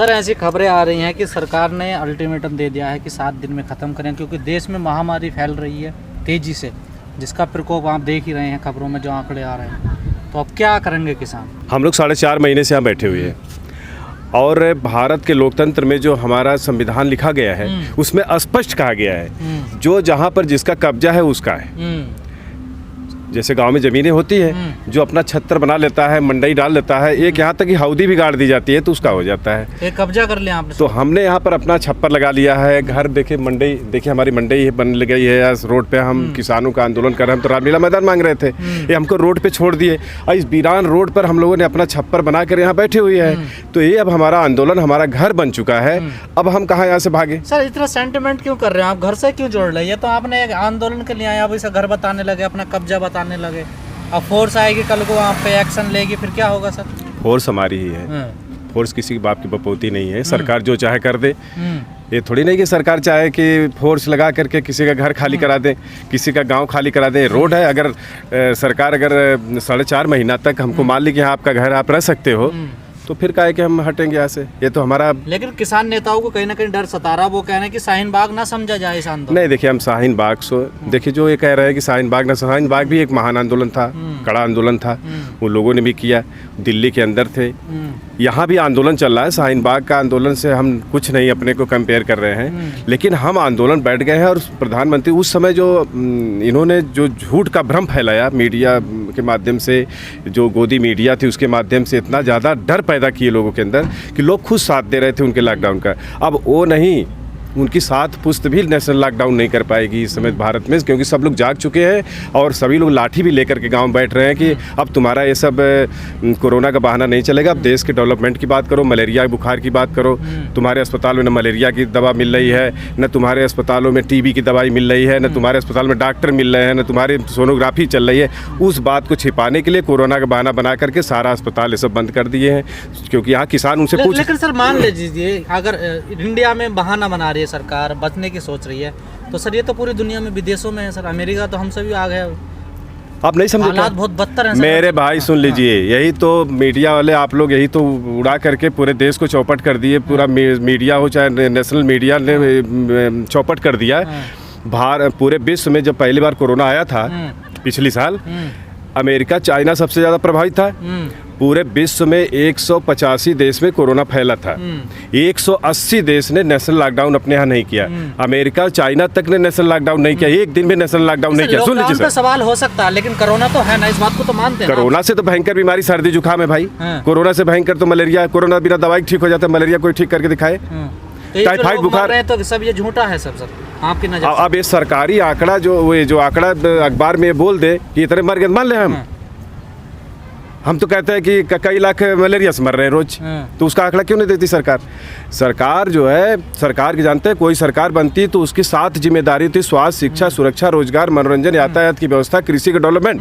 Sir ऐसी खबरें आ रही हैं कि सरकार ने अल्टीमेटम दे दिया है कि 7 दिन में ख़त्म करें, क्योंकि देश में महामारी फैल रही है तेज़ी से, जिसका प्रकोप आप देख ही रहे हैं खबरों में जो आंकड़े आ रहे हैं। तो अब क्या करेंगे किसान? हम लोग 4.5 महीने से यहाँ बैठे हुए हैं और भारत के लोकतंत्र में जो हमारा संविधान लिखा गया है उसमें स्पष्ट कहा गया है जो जहाँ पर जिसका कब्जा है उसका है। जैसे गांव में ज़मीनें होती हैं, जो अपना छत्तर बना लेता है, मंडई डाल लेता है, एक यहाँ तक कि हौदी भी गाड़ दी जाती है तो उसका हो जाता है। एक कब्जा कर लिया आपने? तो हमने यहाँ पर अपना छप्पर लगा लिया है। घर देखे, मंडई देखिए, हमारी मंडई बन गई है रोड पे। हम किसानों का आंदोलन कर रहे हैं, हम तो रामलीला मैदान मांग रहे थे, ये हमको रोड पे छोड़ दिए और इस वीरान रोड पर हम लोगों ने अपना छप्पर बना कर यहाँ बैठे हुए हैं। तो ये अब हमारा आंदोलन, हमारा घर बन चुका है। अब हम कहाँ यहाँ से भागे? सर इतना सेंटिमेंट क्यों कर रहे हैं आप? घर से क्यों जोड़ रहे हैं? ये तो आपने एक आंदोलन के लिए आए, अब इसे घर बताने लगे, अपना कब्जा बताने लगे। अब फोर्स आएगी कल को, वहाँ पे एक्शन लेगी, फिर क्या होगा सर? फोर्स हमारी ही है, फोर्स किसी की बाप की बपौती नहीं है। सरकार जो चाहे कर दे। ये थोड़ी नहीं कि सरकार चाहे कि फोर्स लगा करके किसी का घर खाली करा दे, किसी का गांव खाली करा दे। रोड है, अगर सरकार अगर 4.5 महीना तक हमको मान ली कि हाँ आपका घर आप रह सकते हो, तो फिर काहे कि हम हटेंगे यहाँ से? ये तो हमारा। लेकिन किसान नेताओं को कहीं ना कहीं डर सता रहा, वो कह रहे हैं कि शाहीन बाग ना समझा जाए इस आंदोलन। नहीं, देखिए हम शाहीन बाग देखिए जो ये कह रहे हैं कि शाहीन बाग ना, शाहीन बाग भी एक महान आंदोलन था, कड़ा आंदोलन था, वो लोगों ने भी किया, दिल्ली के अंदर थे। यहाँ भी आंदोलन चल रहा है। शाहीन बाग का आंदोलन से हम कुछ नहीं अपने को कंपेयर कर रहे हैं, लेकिन हम आंदोलन बैठ गए हैं। और प्रधानमंत्री उस समय जो इन्होंने जो झूठ का भ्रम फैलाया मीडिया के माध्यम से, जो गोदी मीडिया थी उसके माध्यम से, इतना ज़्यादा डर पैदा किए लोगों के अंदर कि लोग खुद साथ दे रहे थे उनके लॉकडाउन का। अब वो नहीं, उनकी 7 पुश्त भी नेशनल लॉकडाउन नहीं कर पाएगी इस समय भारत में, क्योंकि सब लोग जाग चुके हैं और सभी लोग लाठी भी लेकर के गांव बैठ रहे हैं कि अब तुम्हारा ये सब कोरोना का बहाना नहीं चलेगा। अब देश के डेवलपमेंट की बात करो, मलेरिया बुखार की बात करो। तुम्हारे अस्पताल में न मलेरिया की दवा मिल रही है, न तुम्हारे अस्पतालों में टीबी की दवाई मिल रही है, न तुम्हारे अस्पताल में डॉक्टर मिल रहे हैं, न तुम्हारी सोनोग्राफी चल रही है। उस बात को छिपाने के लिए कोरोना का बहाना बना करके सारा अस्पताल ये सब बंद कर दिए हैं, क्योंकि यहाँ किसान उनसे पूछ। लेकिन सर मान लीजिए अगर इंडिया में बहाना बना रही है सरकार, बचने की सोच रही है, तो सर ये तो पूरी दुनिया में, विदेशों में है सर। अमेरिका तो हमसे भी आ गया। आप नहीं समझे? हालात बहुत बदतर हैं मेरे भाई, सुन लीजिए, यही तो मीडिया वाले आप लोग यही तो उड़ा करके पूरे देश को चौपट कर दिए। पूरा मीडिया हो चाहे नेशनल मीडिया ने चौपट कर दिया। पूरे विश्व में जब पहली बार कोरोना आया था पिछली साल, अमेरिका, चाइना सबसे ज़्यादा प्रभावित था। पूरे विश्व में 185 देश में कोरोना फैला था। 180 देश ने नेशनल लॉकडाउन अपने यहाँ नहीं किया। अमेरिका, चाइना तक ने नेशनल लॉकडाउन नहीं किया, एक दिन भी नेशनल लॉकडाउन नहीं किया। सुन लीजिए सर, सवाल हो सकता है, लेकिन कोरोना तो है ना, इस बात को तो मानते हैं। कोरोना से तो भयंकर बीमारी सर्दी जुकाम है भाई। कोरोना से भयंकर तो मलेरिया। कोरोना बिना दवाई ठीक हो जाता है, मलेरिया कोई ठीक करके दिखाए। टाइफाइड बुखार है तो सब ये झूठा है सब सर आपकी नजर। अब ये सरकारी आंकड़ा जो आंकड़ा अखबार में बोल दे कि इतने मर गए, मान ले हम तो कहते हैं कि कई लाख मलेरिया से मर रहे हैं रोज, तो उसका आंकड़ा क्यों नहीं देती सरकार? सरकार जो है, सरकार की जानते हैं, कोई सरकार बनती तो उसकी 7 जिम्मेदारी होती: स्वास्थ्य, शिक्षा, सुरक्षा, रोजगार, मनोरंजन, यातायात की व्यवस्था, कृषि का डेवलपमेंट।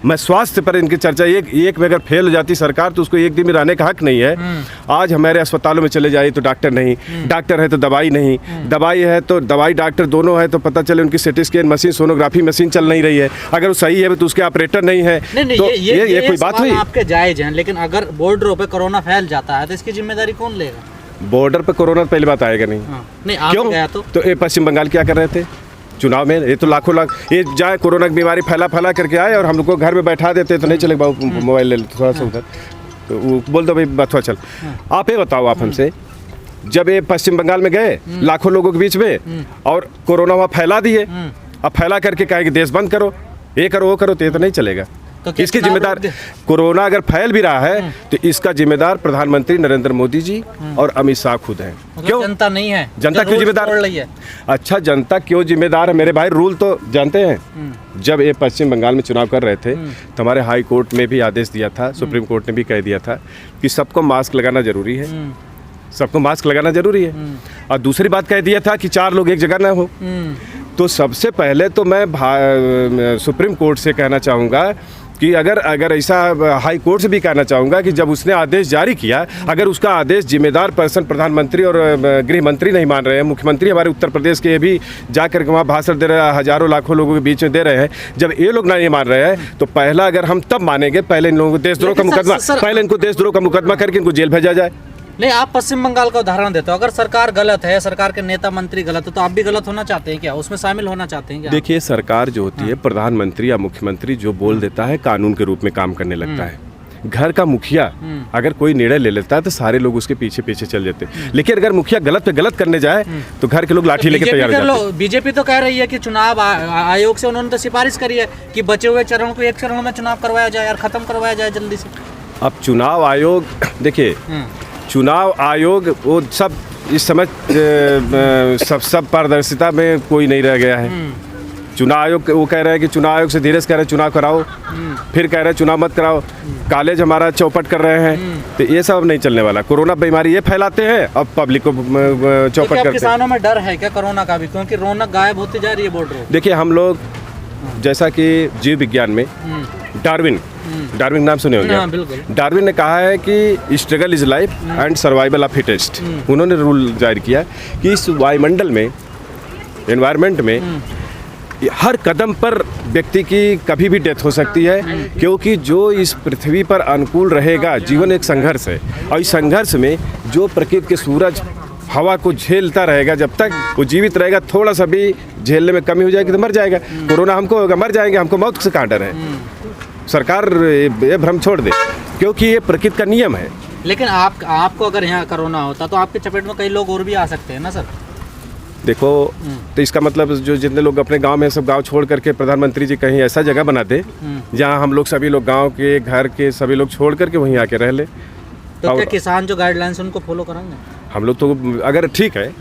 मैं स्वास्थ्य पर इनकी चर्चा, एक में अगर फेल हो जाती सरकार तो उसको एक दिन में रहने का हक नहीं है। आज हमारे अस्पतालों में चले जाइए तो डॉक्टर नहीं, डॉक्टर है तो दवाई नहीं, दवाई है तो दवाई डॉक्टर दोनों है तो पता चले उनकी CT scan machine, sonography machine चल नहीं रही है। अगर वो सही है तो उसके ऑपरेटर नहीं है। तो ये कोई बात हुई? आपके जायज हैं, लेकिन अगर बॉर्डरों पे कोरोना फैल जाता है तो इसकी जिम्मेदारी कौन लेगा? बॉर्डर पे कोरोना पहली बात आएगा नहीं। नहीं, क्यों? गया तो ये पश्चिम बंगाल क्या कर रहे थे चुनाव में? ये तो लाखों लाख ये जाए कोरोना की बीमारी फैला करके आए और हम लोग को घर में बैठा देते तो नहीं चलेगा। बाबू मोबाइल ले लो थोड़ा सा उधर, तो बोल दो भाई बथुआ चल। आप ये बताओ, आप हमसे, जब ये पश्चिम बंगाल में गए लाखों लोगों के बीच में और कोरोना वहाँ फैला दिए, अब फैला करके कहेंगे देश बंद करो, ये करो वो करो, तो ये तो नहीं चलेगा। तो इसकी जिम्मेदार, कोरोना अगर फैल भी रहा है तो इसका जिम्मेदार प्रधानमंत्री नरेंद्र मोदी जी और अमित शाह खुद हैं। क्यों? जनता नहीं है। जनता क्यों जिम्मेदार है? अच्छा, जनता क्यों जिम्मेदार है मेरे भाई? रूल तो जानते हैं। जब ये पश्चिम बंगाल में चुनाव कर रहे थे तो हमारे हाई कोर्ट में भी आदेश दिया था, सुप्रीम कोर्ट ने भी कह दिया था कि सबको मास्क लगाना जरूरी है, सबको मास्क लगाना जरूरी है। और दूसरी बात कह दिया था कि 4 लोग एक जगह ना हो। तो सबसे पहले तो मैं सुप्रीम कोर्ट से कहना चाहूँगा कि अगर ऐसा, हाई कोर्ट से भी कहना चाहूँगा कि जब उसने आदेश जारी किया, अगर उसका आदेश जिम्मेदार पर्सन प्रधानमंत्री और गृह मंत्री नहीं मान रहे हैं, मुख्यमंत्री हमारे उत्तर प्रदेश के भी जाकर के वहाँ भाषण दे रहे हैं, हजारों लाखों लोगों के बीच में दे रहे हैं, जब ये लोग नहीं मान रहे हैं तो पहला अगर हम तब मानेंगे, पहले इन लोगों को देशद्रोह का मुकदमा, पहले इनको देशद्रोह का मुकदमा करके इनको जेल भेजा जाए। नहीं, आप पश्चिम बंगाल का उदाहरण देते हो। अगर सरकार गलत है, सरकार के नेता मंत्री गलत है, तो आप भी गलत होना चाहते हैं क्या? उसमें शामिल होना चाहते हैं क्या? देखिए, सरकार जो होती है, प्रधानमंत्री या मुख्यमंत्री जो बोल देता है कानून के रूप में काम करने लगता है। घर का मुखिया अगर कोई निर्णय ले लेता है तो सारे लोग उसके पीछे पीछे चल जाते हैं, लेकिन अगर मुखिया गलत पे गलत करने जाए तो घर के लोग लाठी लेके तैयार हो जाते हैं। बीजेपी तो कह रही है कि चुनाव आयोग से उन्होंने तो सिफारिश करी है कि बचे हुए चरणों को एक चरण में चुनाव करवाया जाए और खत्म करवाया जाए जल्दी से। अब चुनाव आयोग, देखिए चुनाव आयोग वो सब इस समय सब पारदर्शिता में कोई नहीं रह गया है। चुनाव आयोग वो कह रहे हैं कि चुनाव आयोग से धीरे से कह रहे हैं चुनाव कराओ, फिर कह रहे हैं चुनाव मत कराओ, कॉलेज हमारा चौपट कर रहे हैं, तो ये सब अब नहीं चलने वाला। कोरोना बीमारी ये फैलाते हैं, अब पब्लिक को चौपट करते हैं। किसानों में डर है क्या कोरोना का भी, क्योंकि रौनक गायब होती जा रही है बोल रहे हो? देखिए, हम लोग जैसा कि जीव विज्ञान में डार्विन नाम सुने होंगे। हाँ, बिल्कुल। डार्विन ने कहा है कि struggle is life and survival of fittest. उन्होंने रूल जारी किया कि इस वायुमंडल में, एनवायरनमेंट में हर कदम पर व्यक्ति की कभी भी डेथ हो सकती है, क्योंकि जो इस पृथ्वी पर अनुकूल रहेगा, जीवन एक संघर्ष है, और इस संघर्ष में जो प्रकृति के सूरज हवा को झेलता रहेगा, जब तक वो जीवित रहेगा, थोड़ा सा भी झेलने में कमी हो जाएगी तो मर जाएगा। कोरोना हमको होगा, मर जाएंगे, हमको मौत से कहाँ डर है? सरकार ये भ्रम छोड़ दे, क्योंकि ये प्रकृति का नियम है। लेकिन आपको अगर यहाँ कोरोना होता तो आपके चपेट में कई लोग और भी आ सकते हैं ना सर? देखो, तो इसका मतलब जो जितने लोग अपने गांव में, सब गांव छोड़ करके प्रधानमंत्री जी कहीं ऐसा जगह बना दे जहां हम लोग सभी लोग गांव के, घर के सभी लोग छोड़ करके वहीं आके रह ले। तो क्या किसान जो गाइडलाइंस उनको फॉलो करेंगे? हम लोग तो अगर ठीक है,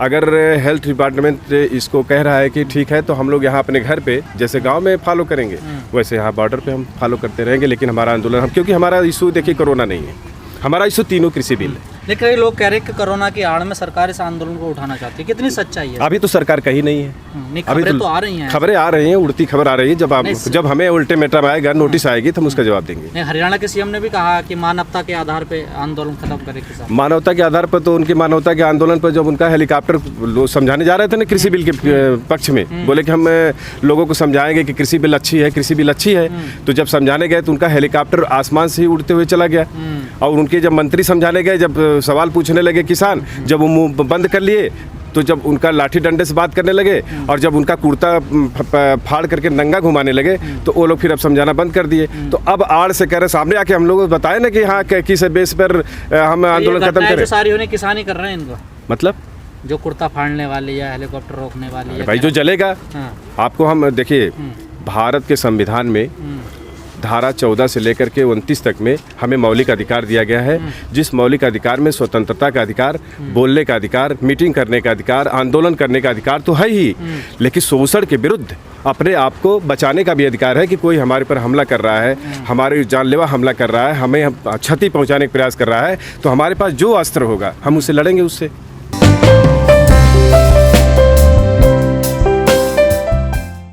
अगर हेल्थ डिपार्टमेंट इसको कह रहा है कि ठीक है, तो हम लोग यहाँ अपने घर पे जैसे गांव में फॉलो करेंगे, वैसे यहाँ बॉर्डर पे हम फॉलो करते रहेंगे। लेकिन हमारा आंदोलन, क्योंकि हमारा इशू देखिए कोरोना नहीं है, हमारा इशू तीनों कृषि बिल है। लेकिन कई लोग कह रहे हैं कि कोरोना की आड़ में सरकार इस आंदोलन को उठाना चाहती है, कितनी सच्चाई है? अभी तो सरकार कहीं नहीं है। नहीं, खबरें तो आ रही हैं, खबरें आ रही हैं, उड़ती खबर आ रही है। जब हमें अल्टीमेटम आएगा, नोटिस आएगी, तो हम उसका जवाब देंगे। नहीं, हरियाणा के सीएम ने भी कहा कि मानवता के आधार पे आंदोलन खत्म करे किसान। मानवता के आधार पर तो उनकी मानवता के आंदोलन पर जब उनका हेलीकॉप्टर समझाने जा रहे थे ना कृषि बिल के पक्ष में, बोले कि हम लोगों को समझाएंगे कि कृषि बिल अच्छी है, कृषि बिल अच्छी है, तो जब समझाने गए तो उनका हेलीकॉप्टर आसमान से ही उड़ते हुए चला गया। और उनके जब मंत्री समझाने गए, जब सवाल पूछने लगे किसान, जब वो मुंह बंद कर लिए, तो जब उनका लाठी डंडे से बात करने लगे, और जब उनका कुर्ता फाड़ करके नंगा घुमाने लगे, तो वो लोग फिर अब समझाना बंद कर दिए। तो अब आड़ से कह रहे, सामने आके हम लोग बताए ना कि हाँ किस बेस पर हम आंदोलन खत्म करें। सारी होने किसान ही कर रहे हैं इनको, मतलब जो कुर्ता फाड़ने वाली या हेलीकॉप्टर रोकने वाली है भाई, जो जलेगा। आपको हम देखिए, भारत के संविधान में धारा 14 से लेकर के 29 तक में हमें मौलिक अधिकार दिया गया है, जिस मौलिक अधिकार में स्वतंत्रता का अधिकार, बोलने का अधिकार, मीटिंग करने का अधिकार, आंदोलन करने का अधिकार तो है ही, लेकिन शोषण के विरुद्ध अपने आप को बचाने का भी अधिकार है कि कोई हमारे पर हमला कर रहा है, हमारे जानलेवा हमला कर रहा है, हमें क्षति पहुंचाने का प्रयास कर रहा है, तो हमारे पास जो अस्त्र होगा हम उससे लड़ेंगे उससे।